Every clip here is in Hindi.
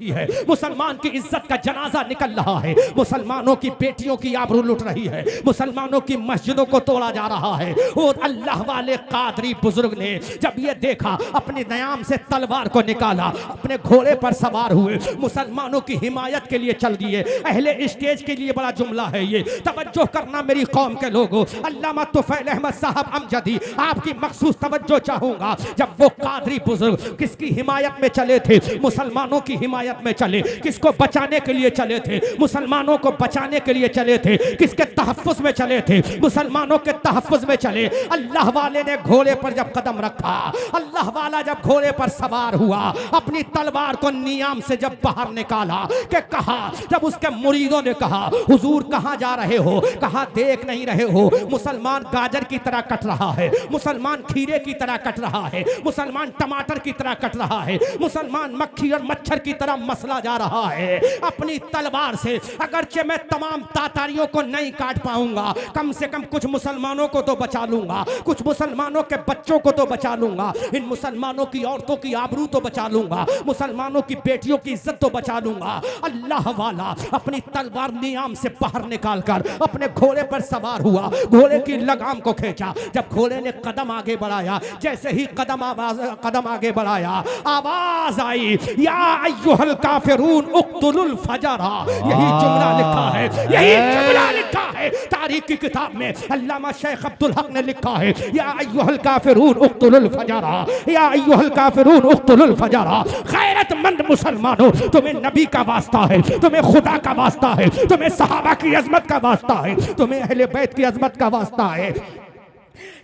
है। मुसलमान की इज्जत का जनाजा निकल रहा है, मुसलमानों की बेटियों की आबरू लुट रही है, मुसलमानों की मस्जिदों को तोड़ा जा रहा है। और अल्लाह वाले कादरी बुजुर्ग ने जब ये देखा, अपने नयाम से तलवार को निकाला, अपने घोड़े पर सवार हुए, मुसलमानों की हिमायत के लिए चल दिए। अहले स्टेज के लिए बड़ा जुमला है ये, तवज्जो करना मेरी कौम के लोगों। अल्लामा तुफैल अहमद साहब अमजदी, आपकी मखसूस तवज्जो चाहूंगा। जब वो कादरी बुजुर्ग किसकी हिमायत में चले थे? मुसलमानों की हिमायत में चले। किसको बचाने के लिए चले थे? मुसलमानों को बचाने के लिए चले थे। किसके तहफ्फुज़ में चले थे? मुसलमानों के तहफ्फुज़ में चले। अल्लाह वाले ने घोड़े पर जब कदम रखा, अल्लाह वाला जब घोड़े पर सवार हुआ, अपनी तलवार को नियाम से जब बाहर निकाला कि कहा, जब उसके मुरीदों ने कहा, हुजूर कहां जा रहे हो? कहा देख नहीं रहे हो? मुसलमान गाजर की तरह कट रहा है, मुसलमान खीरे की तरह कट रहा है, मुसलमान टमाटर की तरह कट रहा है, मुसलमान मक्खी और मच्छर की तरह मसला जा रहा है। अपनी तलवार से अगरचे मैं तमाम तातारियों को नहीं काट पाऊंगा, कम से कम कुछ मुसलमानों को तो बचा लूंगा, कुछ मुसलमानों के बच्चों को तो बचा लूंगा, इन मुसलमानों की औरतों की आबरू तो बचा लूंगा, मुसलमानों की बेटियों की इज्जत तो बचा लूंगा। अल्लाह वाला अपनी तलवार नियाम से बाहर निकालकर अपने घोड़े पर सवार हुआ, घोड़े की लगाम को खींचा। जब घोड़े ने कदम आगे बढ़ाया, जैसे ही कदम आगे बढ़ाया, आवाज आई, या अय्युहल काफिरून उक्तुलुल फजरा। यही जुमला लिखा है, यही जुमला लिखा है तारीख की किताब में। अल्लामा शेख अब्दुल हक ने लिखा है, या अय्युहल काफिरून उक्तुलुल फजरा, या अय्युहल काफिरून उक्तुलुल फजरा। गैरतमंद मुसलमानों, तुम्हें नबी का वास्ता है, तुम्हें खुदा का वास्ता है, तुम्हें सहाबा की अजमत का वास्ता है, तुम्हें अहले बैत की अजमत का वास्ता है।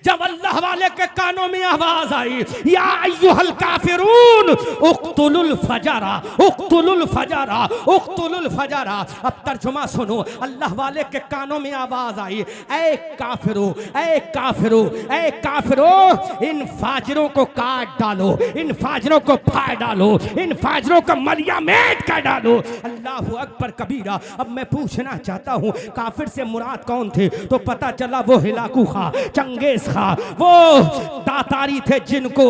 जब अल्लाह वाले के कानों में आवाज आई, या अय्युहल काफिरून उक्तुलुल फजरा, उक्तुलुल फजरा, उक्तुलुल फजरा। अब तर्जुमा सुनो, अल्लाह वाले के कानों में आवाज आई, ऐ काफिरो, ऐ काफिरो, ऐ काफिरो, इन फाजिरों को काट डालो, इन फाजिरों को फाड़ डालो, इन फाजिरों को मलिया मेट कर डालो। अल्लाहु अकबर कबीरा। अब मैं पूछना चाहता हूँ, काफिर से मुराद कौन थे? तो पता चला वो हिलाकू खा, चंगेज खा, वो दातारी थे जिनको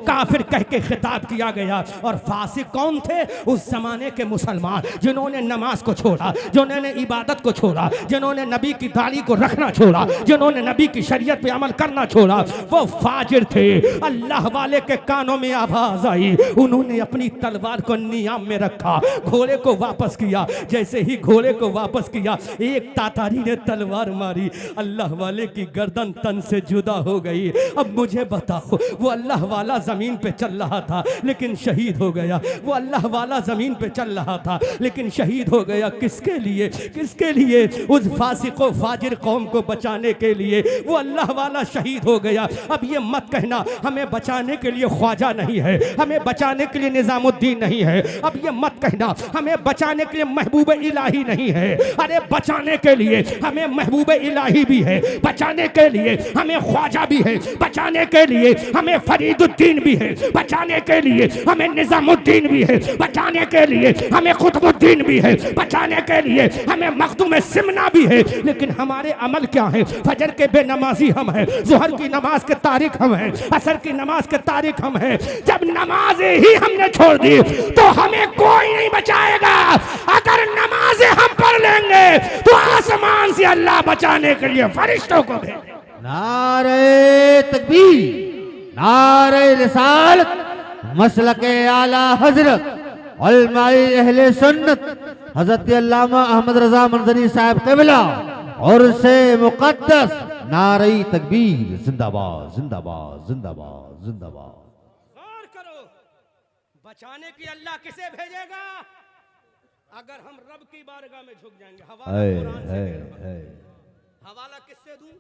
काफिर कह के खिताब किया गया। और फासिक कौन थे? उस जमाने के मुसलमान जिन्होंने नमाज को छोड़ा, जिन्होंने इबादत को छोड़ा, जिन्होंने नबी की दाढ़ी को रखना छोड़ा, जिन्होंने नबी की शरीयत पे अमल करना छोड़ा, वो फाजिर थे। अल्लाह वाले के कानों में आवाज आई, उन्होंने अपनी तलवार को नियाम में रखा, घोड़े को वापस किया। जैसे ही घोड़े को वापस किया, एक तातारी ने तलवार मारी, अल्लाह वाले की गर्दन तन से जुदा हो गई। अब मुझे बताओ, वो अल्लाह वाला जमीन पे चल रहा था लेकिन शहीद हो गया, वो अल्लाह वाला जमीन पे चल रहा था लेकिन शहीद हो गया। किसके लिए? किसके लिए? उस फासिको फाजिर कौम को बचाने के लिए वो अल्लाह वाला शहीद हो गया। अब ये मत कहना हमें बचाने के लिए ख्वाजा नहीं है, हमें बचाने के लिए निजामुद्दीन नहीं है। अब ये मत कहना हमें बचाने के लिए महबूब इलाही नहीं है। अरे बचाने के लिए हमें महबूब इलाही भी है, बचाने के लिए हमें ख्वाजा भी है, बचाने के लिए हमें फरीदुद्दीन भी है, बचाने के लिए हमें निजामुद्दीन भी है, बचाने के लिए हमें कुतुबुद्दीन भी है, बचाने के लिए हमें मखदूम सिमना भी है। लेकिन हमारे अमल क्या है? फजर के बेनमाजी हम हैं, जुहर की नमाज के तारीख हम हैं, असर की नमाज के तारीख हम हैं। जब नमाजें ही हमने छोड़ दी तो हमें कोई नहीं बचाएगा। अगर नमाजें हम पढ़ लेंगे तो आसमान से अल्लाह बचाने के लिए फरिश्तों को भेजे। नारे तकबीर, नारे रिसालत, मसलके आला हजरत उलमाए अहले सुन्नत हजरत अल्लामा अहमद रजा मंजरी साहब क़िबला और से मुक़द्दस नारे तकबीर, जिंदाबाद जिंदाबाद जिंदाबाद जिंदाबाद। गौर करो, बचाने की अल्लाह किसे भेजेगा? अगर हम रब की बारगाह में झुक जाएंगे। हवाला किससे दूं?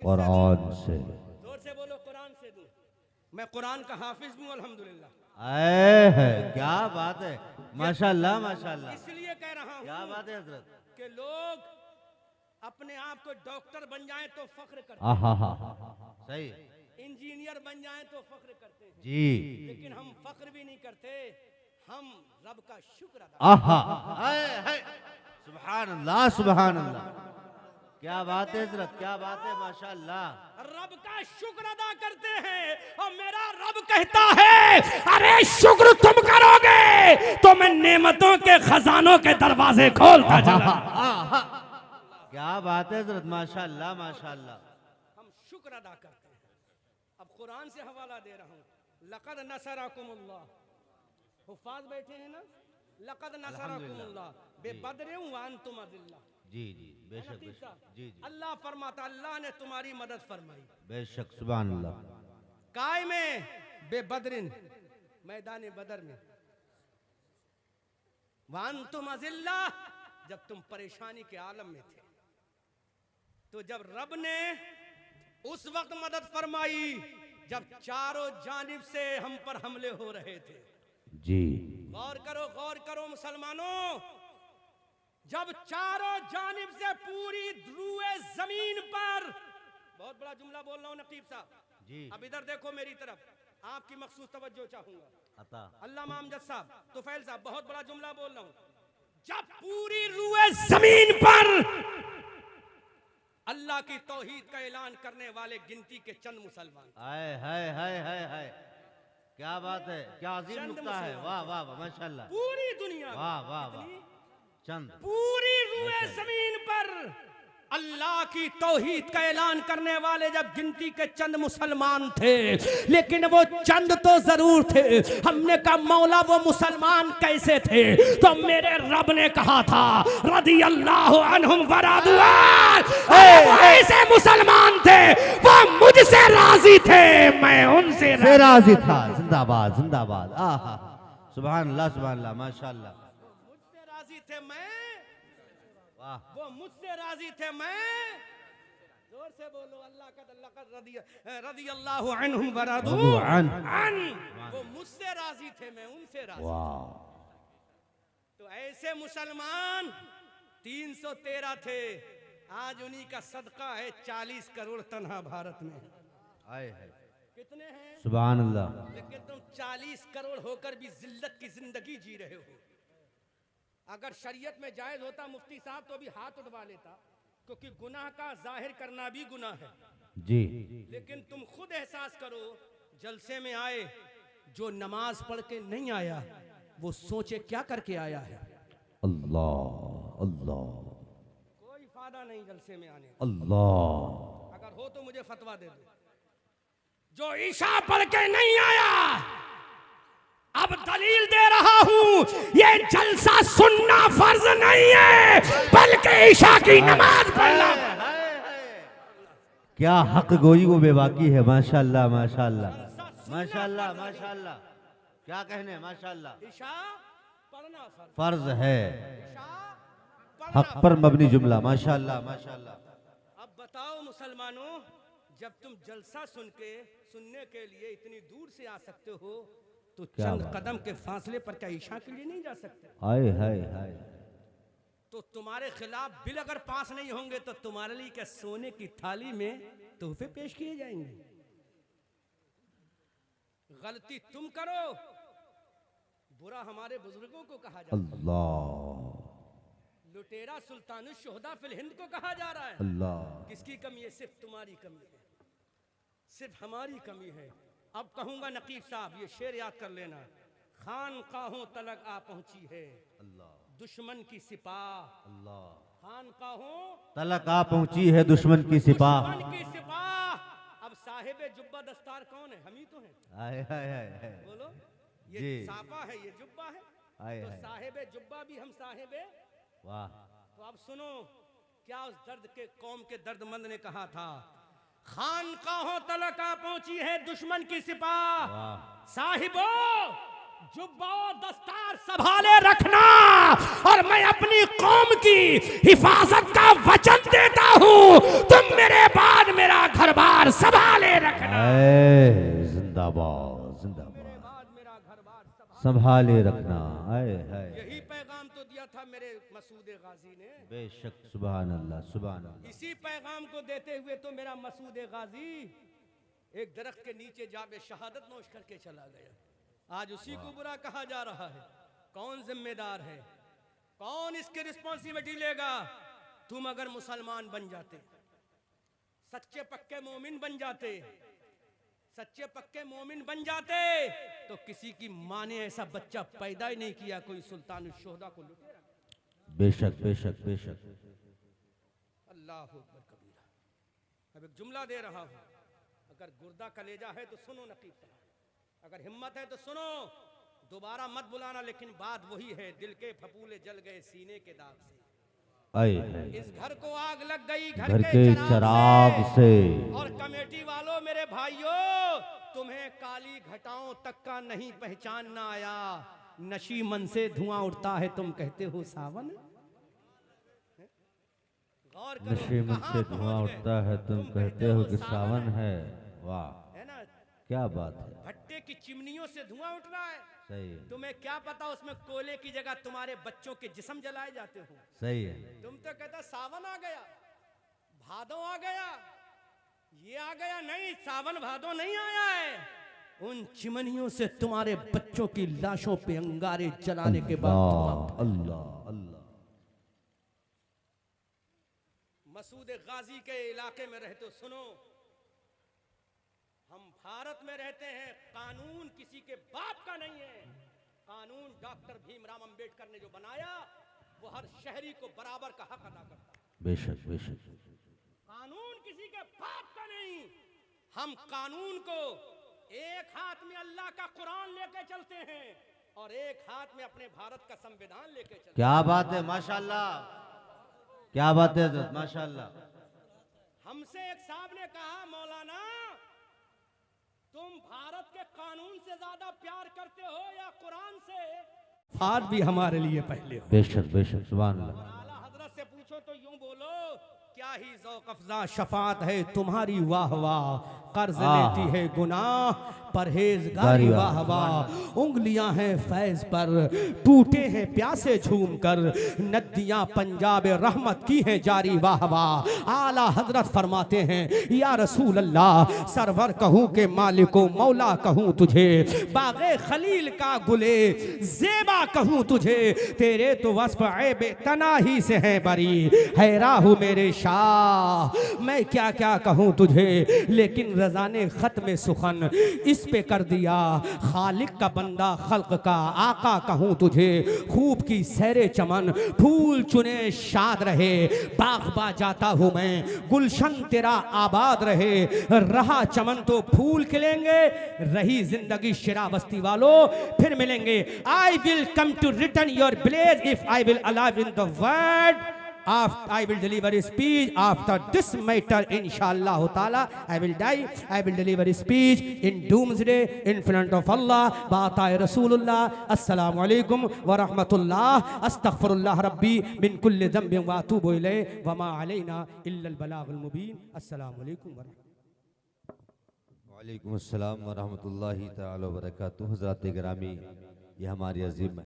कुरान से। जोर से बोलो, कुरान से दूं। मैं कुरान का हाफिज हूं अल्हम्दुलिल्लाह। क्या बात है, माशाल्लाह माशाल्लाह। इसलिए कह रहा हूं, क्या बात है हजरत, कि लोग अपने आप को डॉक्टर बन जाएं तो फख्र करते हैं। सही। इंजीनियर बन जाएं तो फख्र करते हैं जी, लेकिन हम फख्र भी नहीं करते, हम रब का शुक्र अदा। सुभान अल्लाह सुभान अल्लाह। क्या बात है हजरत, क्या बात है, माशाल्लाह। रब का शुक्र अदा करते हैं और मेरा रब कहता है अरे शुक्र तुम करोगे तो मैं नेमतों के खजानों के दरवाजे खोलता चला। क्या बात है हजरत, माशाल्लाह माशाल्लाह। हम शुक्र अदा करते हैं। अब कुरान से हवाला दे रहा हूँ, लक़द नसरकुमुल्लाह, हुफ़ाज़ बैठे हैं ना, लक़द नसरकुमुल्लाह बेबद्रिन व अंतुम अज़िल्ला। जी जी बेशक बेशक, जी जी अल्लाह फरमाता अल्लाह ने तुम्हारी मदद फरमाई बेशक, सुभान अल्लाह। काय में बेबद्रिन, मैदान बदर में, वान तुम अजिल्ला, जब तुम परेशानी के आलम में थे। तो जब रब ने उस वक्त मदद फरमाई जब चारों जानिब से हम पर हमले हो रहे थे। जी गौर करो मुसलमानों, जब चारों जानिब से पूरी ध्रुए जमीन पर, बहुत बड़ा जुमला बोल रहा हूं नकीब साहब जी, अब इधर देखो मेरी तरफ, आपकी मखसूस तवज्जो चाहूंगा। अता अल्लामा अमजद साहब, तुफैल साहब, बहुत बड़ा जुमला बोल रहा हूं। जब पूरी रूए जमीन पर अल्लाह की तौहीद का ऐलान करने वाले गिनती के चंद मुसलमान, हाय हाय हाय हाय हाय, क्या बात है, क्या अजीम चंद नुक्ता है, मुसलमान। वाह वाह वाह, माशाल्लाह, पूरी दुनिया में, वाह वाह वाह, कितनी? चंद, पूरी रूए जमीन पर अल्लाह की तौहीद का ऐलान करने वाले जब गिनती के चंद मुसलमान थे, लेकिन वो चंद तो जरूर थे। हमने कहा मौला वो मुसलमान कैसे थे, तो मेरे रब ने कहा था रदी अल्लाह अन्हुम वरादुआन, ऐसे मुसलमान थे वो मुझसे राजी थे, मैं उनसे राजी था। जिंदाबाद जिंदाबाद, आहा, सुभान अल्लाह सुभान अल्लाह, माशाल्लाह, मुझसे राजी थे मैं, वाह, वो मुझसे राजी थे मैं। जोर से बोलो अल्लाह का रदी अल्लाह अन्हुम वरादुआन, वो मुझसे राजी थे मैं उनसे राजी। वाह, तो ऐसे मुसलमान 313 थे, आज उन्हीं का सदका है 40 करोड़ तन्हा भारत में। हाय हाय, कितने हैं? सुभान अल्लाह, लेकिन तुम 40 करोड़ होकर भी जिल्लत की जिंदगी जी रहे हो। अगर शरीयत में जायज होता मुफ्ती साहब तो भी हाथ उठवा लेता, क्योंकि गुनाह का जाहिर करना भी गुनाह है। जी, लेकिन तुम खुद एहसास करो, जलसे में आए जो नमाज पढ़ के नहीं आया वो सोचे क्या करके आया है। अल्लाह अल्लाह कोई फायदा नहीं जलसे में आने का। अल्लाह, अगर हो तो मुझे फतवा दे दो। जो ईशा पढ़ के नहीं आया, अब दलील दे रहा हूं, ये जलसा सुनना फर्ज नहीं है बल्कि ईशा की नमाज पढ़ना। क्या हक गोई वो बेबाकी है, माशाल्लाह माशाल्लाह माशाल्लाह माशाल्लाह, क्या कहने, माशाल्लाह, ईशा पढ़ना फर्ज है, ईशा हक पढ़ना। पर मबनी जुमला, माशाल्लाह माशाल्लाह। अब बताओ मुसलमानों, जब तुम जलसा सुनने के लिए इतनी दूर से आ सकते हो तो क्या चंद बात कदम के फासले पर क्या ईशा के लिए नहीं जा सकते? हाय हाय हाय, तो तुम्हारे खिलाफ बिल अगर पास नहीं होंगे तो तुम्हारे लिए क्या सोने की थाली में तोहफे पेश किए जाएंगे? गलती तुम करो, बुरा हमारे बुजुर्गों को कहा जाता है। अल्लाह लुटेरा सुल्तानुश शोहदा फिल हिंद को कहा जा रहा है। अल्लाह, किसकी कमी है? सिर्फ तुम्हारी कमी है, सिर्फ हमारी कमी है। अब कहूंगा नकीब साहब, ये शेर याद कर लेना, खानकाहों तलक आ पहुंची है अल्लाह दुश्मन की सिपाह, अल्लाह, खानकाहों तलक आ पहुंची है दुश्मन की सिपाह। दुश्मन की सिपाह। अब साहिबे जुब्बा दस्तार कौन है? हम ही तो हैं। हाय हाय हाय हाय, बोलो, ये जी। साफा है, ये जुब्बा है, हाय तो हाय, साहिबे जुब्बा भी हम साहिबे। वाह, तो अब सुनो क्या उस दर्द के कौम के दर्दमंद ने कहा था, खानकाहों तलक आ पहुंची है दुश्मन की सिपाह, वाह, साहिबो जुब्बा दस्तार संभाले रखना, और मैं अपनी कौम की हिफाजत का वचन देता हूं, तुम मेरे बाद मेरा घर बार संभाले रखना। जिंदाबाद मेरे जिंदाबाद, बाद मेरा घर बार संभाले रखना, हाय हाय, यही पैगाम तो दिया था मेरे मसूद गाजी ने। बेशक, सुभान अल्लाह सुभान अल्लाह, इसी पैगाम को देते हुए तो मेरा मसूद गाजी एक दरख्त के नीचे जाके शहादत नोश करके चला गया। आज उसी को बुरा कहा जा रहा है। कौन जिम्मेदार है? कौन इसकी रिस्पॉन्सिबिलिटी लेगा? तुम अगर मुसलमान बन जाते, सच्चे पक्के मोमिन बन जाते, सच्चे पक्के मोमिन बन जाते, तो किसी की माँ ने ऐसा बच्चा पैदा ही नहीं किया कोई सुल्तान शोहदा को लुटेरा। बेशक बेशक बेशक। अल्लाह अकबर कबीरा। अब एक जुमला दे रहा हूं, अगर गुर्दा कलेजा है तो सुनो नकीब साहब, अगर हिम्मत है तो सुनो, दोबारा मत बुलाना, लेकिन बात वही है, दिल के फपूले जल गए सीने के दाग से। इस घर को आग लग गई घर के चिराग से। और कमेटी वालों मेरे भाइयों, तुम्हें काली घटाओं तक का नहीं पहचानना आया, नशी मन से धुआं उठता है तुम कहते हो सावन। गौर करो, नशे मन से धुआं उठता है तुम कहते हो कि सावन है। वाह, है ना, क्या बात है। भट्टे की चिमनियों से धुआं उठ रहा है, सही है। तुम्हें क्या पता उसमें कोयले की जगह तुम्हारे बच्चों के जिस्म जलाए जाते हो। सही है। तुम तो कहता सावन आ गया, भादो आ गया, ये आ गया, नहीं, सावन भादो नहीं आया है। उन चिमनियों से तुम्हारे बच्चों की लाशों पे अंगारे जलाने के बाद अल्लाह अल्लाह। मसूद गाजी के इलाके में रहते हो, सुनो, हम भारत में रहते हैं, कानून किसी के बाप का नहीं है। कानून डॉक्टर भीमराव अंबेडकर ने जो बनाया, वो हर शहरी को बराबर का हक अदा करता है। बेशक बेशक। कानून किसी के बाप का नहीं। हम कानून को एक हाथ में अल्लाह का कुरान लेके चलते हैं और एक हाथ में अपने भारत का संविधान लेके चलते हैं। क्या बात है, माशाल्लाह, क्या बात है माशाल्लाह। हमसे एक साहब ने कहा, मौलाना तुम भारत के कानून से ज्यादा प्यार करते हो या कुरान से? फाद भी हमारे लिए पहले हो। बेशक बेशक, सुभान अल्लाह। आला हजरत से पूछो तो यूं बोलो, क्या ही ज़ौक़ अफ़ज़ा शफ़ात है तुम्हारी, वाह वाह, कर्ज लेती है गुनाह, परहेज़गारी वाह वाह, उंगलियां हैं फैज़ पर, टूटे हैं प्यासे झूम कर, नदियां पंजाब रहमत की हैं जारी वाह वाह। आला हजरत फरमाते हैं, या रसूल अल्लाह, सरवर कहूँ के मालिको मौला कहूँ तुझे, बाग़े खलील का गुले ज़ेबा कहूँ तुझे, तेरे तो वस्फ़ ऐबे तनाही से है बरी, हैराहू मेरे शाह, मैं क्या क्या कहूँ तुझे, लेकिन रज़ा ने ख़त में सुखन इस पे कर दिया, खालिक का बंदा खल्क का आका कहूँ तुझे, खूब की सैरे चमन फूल चुने शाद रहे, बाग़बा जाता हूँ मैं गुलशन तेरा आबाद रहे, रहा चमन तो फूल खिलेंगे, रही जिंदगी शिरा बस्ती वालों फिर मिलेंगे। I will come to return your blaze if I will alive in the world, I will deliver a speech after this matter, inshallah ta'ala. I will die. I will deliver a speech in doomsday in front of Allah. Ba'atai Rasulullah. Assalamu alaikum wa rahmatullah. Astaghfirullah Rabbi min kulli dhanbin wa atubu ilayh. Wa ma alayna illa al-balagh al-mubin. Assalamu alaikum wa rahmatullah. वालेकुम अस्सलाम व रहमतुल्लाहि तआला व बरकातुहू। हज़रात गिरामी, ये हमारी अज़ीम